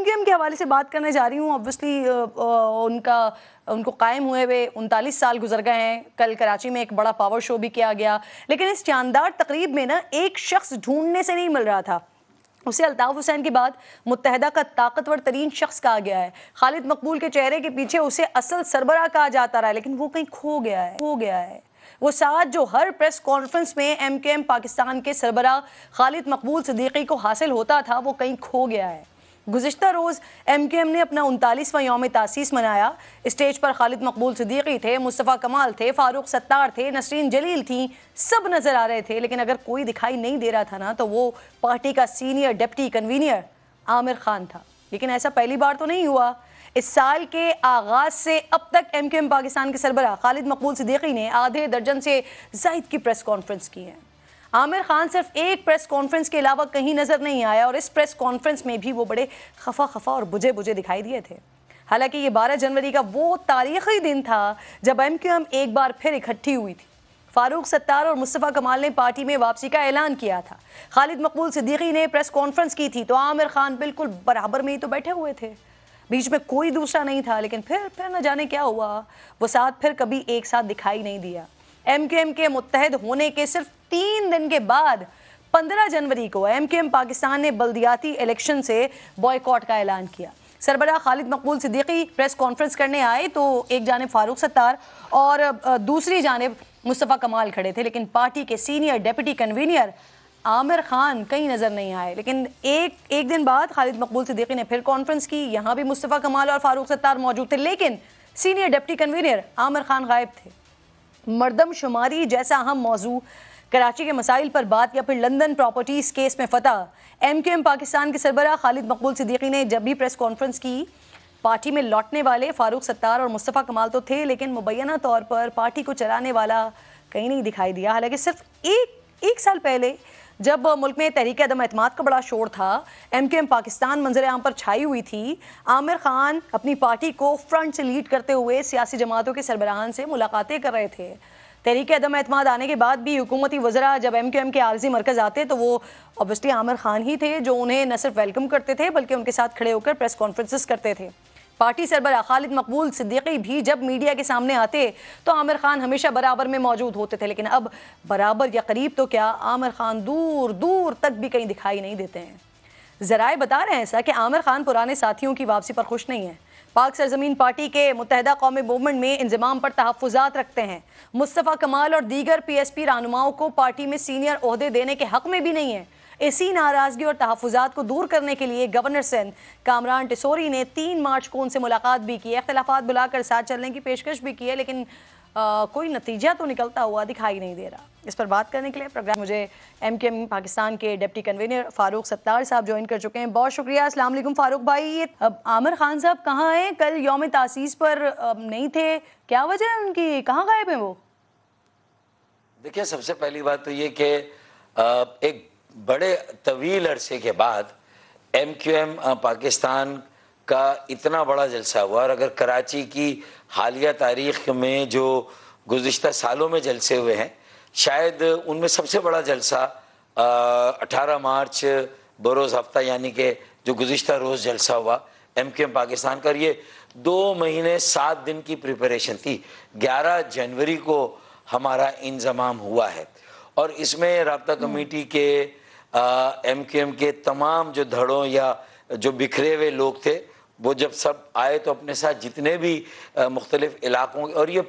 MQM کے حوالے سے بات کرنے جا رہی ہوں. obviously ان کو قائم ہوئے 39 سال گزر گئے ہیں. کل کراچی میں ایک بڑا پاور شو بھی کیا گیا, لیکن اس شاندار تقریب میں نا ایک شخص ڈھونڈنے سے نہیں مل رہا تھا. اسے الطاف حسین کے بعد متحدہ کا طاقتور ترین شخص کہا گیا ہے. خالد مقبول کے چہرے کے پیچھے اسے اصل سربراہ کہا جاتا رہا ہے, لیکن وہ کہیں کھو گیا ہے. وہ ساتھ جو ہر پریس کانفرنس میں MQM پاکستان کے سربراہ خالد مقبول صدیقی کو حاصل ہوتا تھا, وہ کہیں کھو گیا ہے. گزشتہ روز MQM نے اپنا 39واں یوم تاسیس منایا. اسٹیج پر خالد مقبول صدیقی تھے, مصطفیٰ کمال تھے, فاروق ستار تھے, نسرین جلیل تھیں, سب نظر آ رہے تھے. لیکن اگر کوئی دکھائی نہیں دے رہا تھا نا تو وہ پارٹی کا senior deputy convener Aamir Khan تھا. لیکن ایسا پہلی بار تو نہیں ہوا. اس سال کے آغاز سے اب تک MQM پاکستان کے سربراہ خالد مقبول صدیقی نے آدھے درجن سے زائد کی پریس کانفرنس کی ہے. عامر خان صرف ایک پریس کانفرنس کے علاوہ کہیں نظر نہیں آیا, اور اس پریس کانفرنس میں بھی وہ بڑے خفا اور بجھے دکھائی دیے تھے. حالانکہ یہ 12 جنوری کا وہ تاریخی دن تھا جب MQM ایک بار پھر اکٹھی ہوئی تھی. فاروق ستار اور مصطفیٰ کمال نے پارٹی میں واپسی کا اعلان کیا تھا. خالد مقبول صدیقی نے پریس کانفرنس کی تھی تو عامر خان بالکل برابر میں ہی تو بیٹھے ہوئے تھے, بیچ میں کوئی دوسرا نہیں تھا. لیکن پھر نہ جانے کیا ہوا, وہ ساتھ پھر کبھی ایک ساتھ دکھائی نہیں دیا. MQM کے متحد ہونے کے صرف 3 دن کے بعد 15 جنوری کو MQM پاکستان نے بلدیاتی الیکشن سے بوائیکاٹ کا اعلان کیا. سربراہ خالد مقبول صدیقی پریس کانفرنس کرنے آئے تو ایک جانب فاروق ستار اور دوسری جانب مصطفیٰ کمال کھڑے تھے, لیکن پارٹی کے senior deputy convener Aamir Khan کہیں نظر نہیں آئے. لیکن ایک دن بعد خالد مقبول صدیقی نے پھر کانفرنس کی. یہاں بھی مصطفیٰ کمال اور فاروق ستار موجود تھے, لیکن senior deputy convener Aamir Khan غائب تھے. مردم شماری جیسا اہم موضوع, کراچی کے مسائل پر بات یا پھر لندن پراپرٹیز کیس میں فتح, MQM پاکستان کے سربراہ خالد مقبول صدیقی نے جب بھی پریس کانفرنس کی, پارٹی میں لوٹنے والے فاروق ستار اور مصطفیٰ کمال تو تھے, لیکن مبینہ طور پر پارٹی کو چلانے والا کہیں نہیں دکھائی دیا. حالانکہ صرف ایک سال پہلے جب ملک میں تحریک عدم اعتماد کا بڑا شور تھا, MQM پاکستان منظر عام پر چھائی ہوئی تھی, عامر خان اپنی پارٹی کو فرنٹ سے لیڈ کرتے ہوئے سیاسی جماعتوں کے سربراہان سے ملاقاتیں کر رہے تھے. تحریک عدم اعتماد آنے کے بعد بھی حکومتی وزراء جب MQM کے عارضی مرکز آتے تو وہ obviously عامر خان ہی تھے جو انہیں نہ صرف ویلکم کرتے تھے بلکہ ان کے ساتھ کھڑے ہو کر پریس کانفرنسز کرتے تھے. پارٹی سربراہ خالد مقبول صدیقی بھی جب میڈیا کے سامنے آتے تو عامر خان ہمیشہ برابر میں موجود ہوتے تھے, لیکن اب برابر یا قریب تو کیا, عامر خان دور تک بھی کہیں دکھائی نہیں دیتے ہیں. ذرائع بتا رہے ہیں ایسا کہ عامر خان پرانے ساتھیوں کی واپسی پر خوش نہیں ہیں. پاک سرزمین پارٹی کے متحدہ قومی موومنٹ میں انضمام پر تحفظات رکھتے ہیں. مصطفیٰ کمال اور دیگر PSP رہنماؤں کو پارٹی میں سینئر عہدے دینے کے حق میں بھی نہیں ہیں. اسی ناراضگی اور تحفظات کو دور کرنے کے لیے گورنر سندھ کامران ٹیسوری نے 3 مارچ کو ان سے ملاقات بھی کی, اختلافات بلا کر ساتھ چلنے کی پیشکش بھی کی ہے, لیکن کوئی نتیجہ تو نکلتا ہوا دکھائی نہیں دے رہا. اس پر بات کرنے کے لیے پروگرام مجھے MQM پاکستان کے ڈپٹی کنوینر فاروق ستار صاحب جوائن کر چکے ہیں. بہت شکریہ. السلام علیکم فاروق بھائی. عامر خان صاحب کہاں ہیں؟ کل یوم تاسیس پر نہیں تھے, کیا وجہ ہے ان کی, کہاں غائب ہیں وہ؟ دیکھیں, سب سے پہلی بات تو یہ کہ ایک بڑے طویل عرصے کے بعد MQM پاکستان کا اتنا بڑا جلسہ ہوا, اور اگر کراچی کی حالیہ تاریخ میں جو گزشتہ سالوں میں جلسے ہوئے ہیں, شاید ان میں سب سے بڑا جلسہ 18 مارچ بروز ہفتہ یعنی کہ جو گزشتہ روز جلسہ ہوا MQM پاکستان کا, یہ 2 مہینے 7 دن کی پریپریشن تھی. 11 جنوری کو ہمارا انضمام ہوا ہے, اور اس میں رابطہ کمیٹی کے MQM کے تمام جو دھڑوں یا جو بکھرے ہوئے لوگ تھے وہ جب سب آئے تو اپنے ساتھ جتنے بھی مختلف علاقوں, اور یہ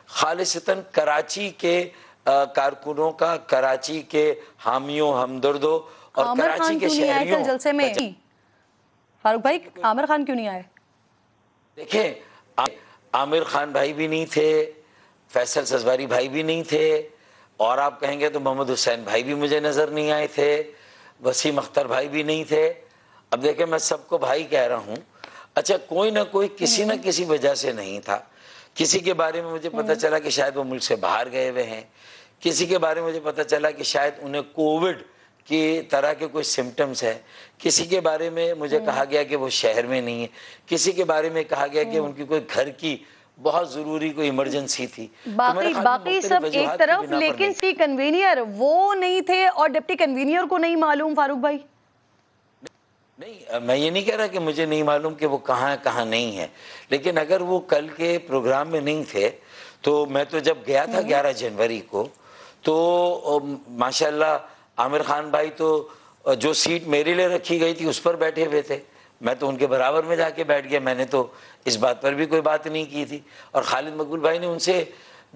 خالصتاً کراچی کے کارکنوں کا, کراچی کے حامیوں ہمدردوں اور کراچی کے شہریوں. جلسے میں فاروق بھائی عامر خان کیوں نہیں آئے؟ دیکھیں, عامر خان بھائی بھی نہیں تھے, فیصل سزواری بھائی بھی نہیں تھے, اور آپ کہیں گے تو محمد حسین بھائی بھی مجھے نظر نہیں آئے تھے, وسیم اختر بھائی بھی نہیں تھے. اب دیکھیں, میں سب کو بھائی کہہ رہا ہوں, اچھا کوئی نہ کوئی کسی نہ کسی وجہ سے نہیں تھا. کسی کے بارے میں مجھے پتہ چلا کہ شاید وہ ملک سے باہر گئے ہوئے ہیں, کسی کے بارے میں مجھے پتہ چلا کہ شاید انہیں کووڈ کی طرح کے کوئی سمٹمز ہیں, کسی کے بارے میں مجھے کہا گیا کہ وہ شہر میں نہیں ہے, کسی کے بارے میں کہا گیا کہ ان کی کوئی گھر کی بہت ضروری کوئی ایمرجنسی تھی. باقی سب ایک طرف, لیکن سی کنوینئر وہ نہیں تھے اور ڈپٹی کنوینئر کو نہیں معلوم. فاروق بھائی نہیں، میں یہ نہیں کہہ رہا کہ مجھے نہیں معلوم کہ وہ کہاں ہے کہاں نہیں ہے، لیکن اگر وہ کل کے پروگرام میں نہیں تھے تو میں تو جب گیا تھا 11 جنوری کو تو ماشاءاللہ عامر خان بھائی تو جو سیٹ میرے لیے رکھی گئی تھی اس پر بیٹھے ہوئے تھے، میں تو ان کے برابر میں جا کے بیٹھ گیا، میں نے تو اس بات پر بھی کوئی بات نہیں کی تھی، اور خالد مقبول بھائی نے ان سے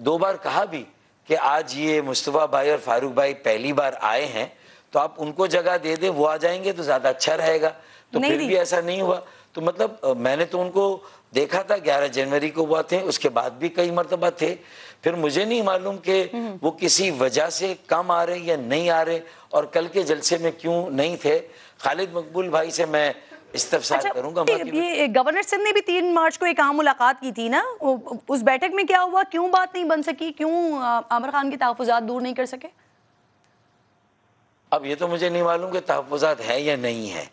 2 بار کہا بھی کہ آج یہ مصطفیٰ بھائی اور فاروق بھائی پہلی بار آئے ہیں تو آپ ان کو جگہ دے دیں، وہ آ جائیں گے تو زیادہ اچھا رہے گا، تو نہیں پھر دی بھی ایسا نہیں ہوا۔ تو مطلب میں نے تو ان کو دیکھا تھا 11 جنوری کو وہ تھے، اس کے بعد بھی کئی مرتبہ تھے، پھر مجھے نہیں معلوم کہ وہ کسی وجہ سے کم آ رہے یا نہیں آ رہے اور کل کے جلسے میں کیوں نہیں تھے۔ خالد مقبول بھائی سے میں استفسار اچھا، کروں گا۔ باقی یہ گورنر سندھ نے بھی 3 مارچ کو ایک عام ملاقات کی تھی نا، اس بیٹھک میں کیا ہوا؟ کیوں بات نہیں بن سکی؟ کیوں عامر خان کے تحفظات دور نہیں کر سکے؟ اب یہ تو مجھے نہیں معلوم کہ تحفظات ہے یا نہیں ہے،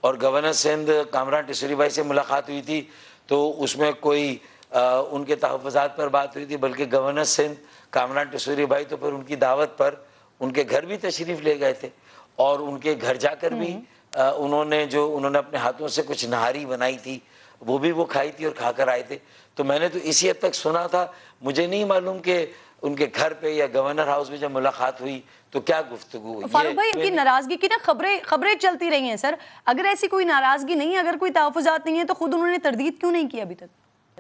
اور گورنر سندھ کامران ٹیسری بھائی سے ملاقات ہوئی تھی تو اس میں کوئی ان کے تحفظات پر بات ہوئی تھی، بلکہ گورنر سندھ کامران ٹیسری بھائی تو پھر ان کی دعوت پر ان کے گھر بھی تشریف لے گئے تھے، اور ان کے گھر جا کر بھی انہوں نے اپنے ہاتھوں سے کچھ نہاری بنائی تھی، وہ کھائی تھی اور کھا کر آئے تھے۔ تو میں نے تو اسی حد تک سنا تھا، مجھے نہیں معلوم کہ ان کے گھر پہ یا گورنر ہاؤس میں جب ملاقات ہوئی تو کیا گفتگو ہوئی۔ فاروق بھائی، ان کی ناراضگی کی نا خبریں چلتی رہی ہیں سر، اگر ایسی کوئی ناراضگی نہیں ہے، اگر کوئی تحفظات نہیں ہے تو خود انہوں نے تردید کیوں نہیں کی ابھی تک؟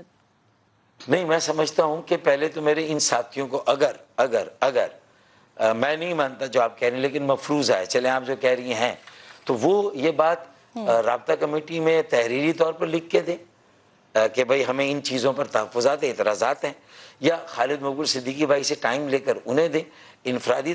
نہیں، میں سمجھتا ہوں کہ پہلے تو میرے ان ساتھیوں کو اگر میں نہیں مانتا جو آپ کہہ رہے ہیں، لیکن مفروض ہے، چلیں آپ جو کہہ رہی ہیں تو وہ یہ بات رابطہ کمیٹی میں تحریری طور پر لکھ کے دیں کہ بھئی ہمیں ان چیزوں پر تحفظات اعتراضات ہیں، یا خالد مقبول صدیقی بھائی سے ٹائم لے کر انہیں دیں انفرادی۔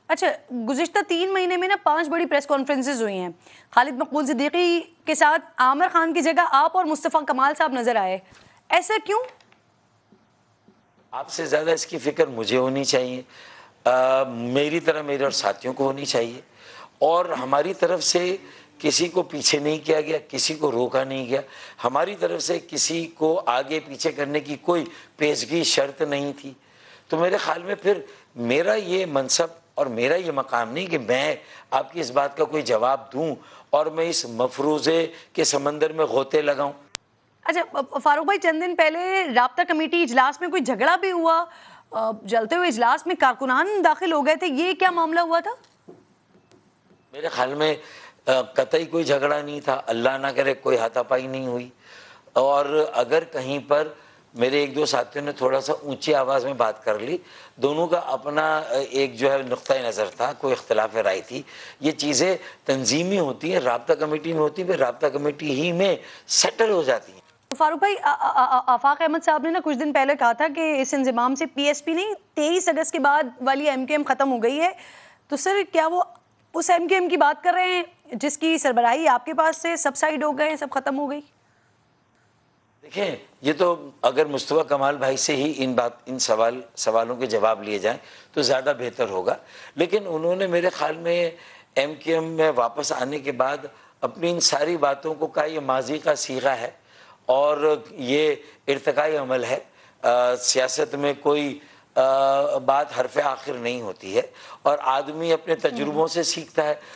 اچھا، گزشتہ 3 مہینے میں نا 5 بڑی پریس کانفرنسز ہوئی ہیں، خالد مقبول صدیقی کے ساتھ عامر خان کی جگہ آپ اور مصطفیٰ کمال صاحب نظر آئے، ایسا کیوں؟ آپ سے زیادہ اس کی فکر مجھے ہونی چاہیے، میری طرح میرے اور ساتھیوں کو ہونی چاہیے، اور ہماری طرف سے کسی کو پیچھے نہیں کیا گیا، کسی کو روکا نہیں گیا، ہماری طرف سے کسی کو آگے پیچھے کرنے کی کوئی پیشگی شرط نہیں تھی۔ تو میرے خیال میں پھر میرا یہ منصب اور میرا یہ مقام نہیں کہ میں آپ کی اس بات کا کوئی جواب دوں اور میں اس مفروضے کے سمندر میں غوطے لگاؤں۔ اچھا فاروق بھائی، چند دن پہلے رابطہ کمیٹی اجلاس میں کوئی جھگڑا بھی ہوا، جلتے ہوئے اجلاس میں کارکنان داخل ہو گئے تھے، یہ کیا معاملہ ہوا تھا؟ میرے خیال میں قطعی کوئی جھگڑا نہیں تھا، اللہ نہ کرے کوئی ہاتھا پائی نہیں ہوئی، اور اگر کہیں پر میرے 1-2 ساتھیوں نے تھوڑا سا اونچی آواز میں بات کر لی، دونوں کا اپنا ایک جو ہے نقطۂ نظر تھا، کوئی اختلاف رائے تھی، یہ چیزیں تنظیمی ہوتی ہیں، رابطہ کمیٹی میں ہوتی ہیں، پھر رابطہ کمیٹی ہی میں سیٹل ہو جاتی ہیں۔ فاروق بھائی، آفاق احمد صاحب نے نا کچھ دن پہلے کہا تھا کہ اس انضمام سے پی ایس پی نہیں 23 اگست کے بعد والی ایم کیو ایم ختم ہو گئی ہے، تو سر کیا وہ اس ایم کیو ایم کی بات کر رہے ہیں جس کی سربراہی آپ کے پاس سے سب سائڈ ہو گئے ہیں، سب ختم ہو گئی؟ دیکھیں، یہ تو اگر مصطفیٰ کمال بھائی سے ہی ان سوالوں کے جواب لیے جائیں تو زیادہ بہتر ہوگا، لیکن انہوں نے میرے خیال میں ایم کیو ایم میں واپس آنے کے بعد اپنی ان ساری باتوں کو کہا یہ ماضی کا صیغہ ہے اور یہ ارتقائی عمل ہے، سیاست میں کوئی بات حرف آخر نہیں ہوتی ہے اور آدمی اپنے تجربوں سے سیکھتا ہے۔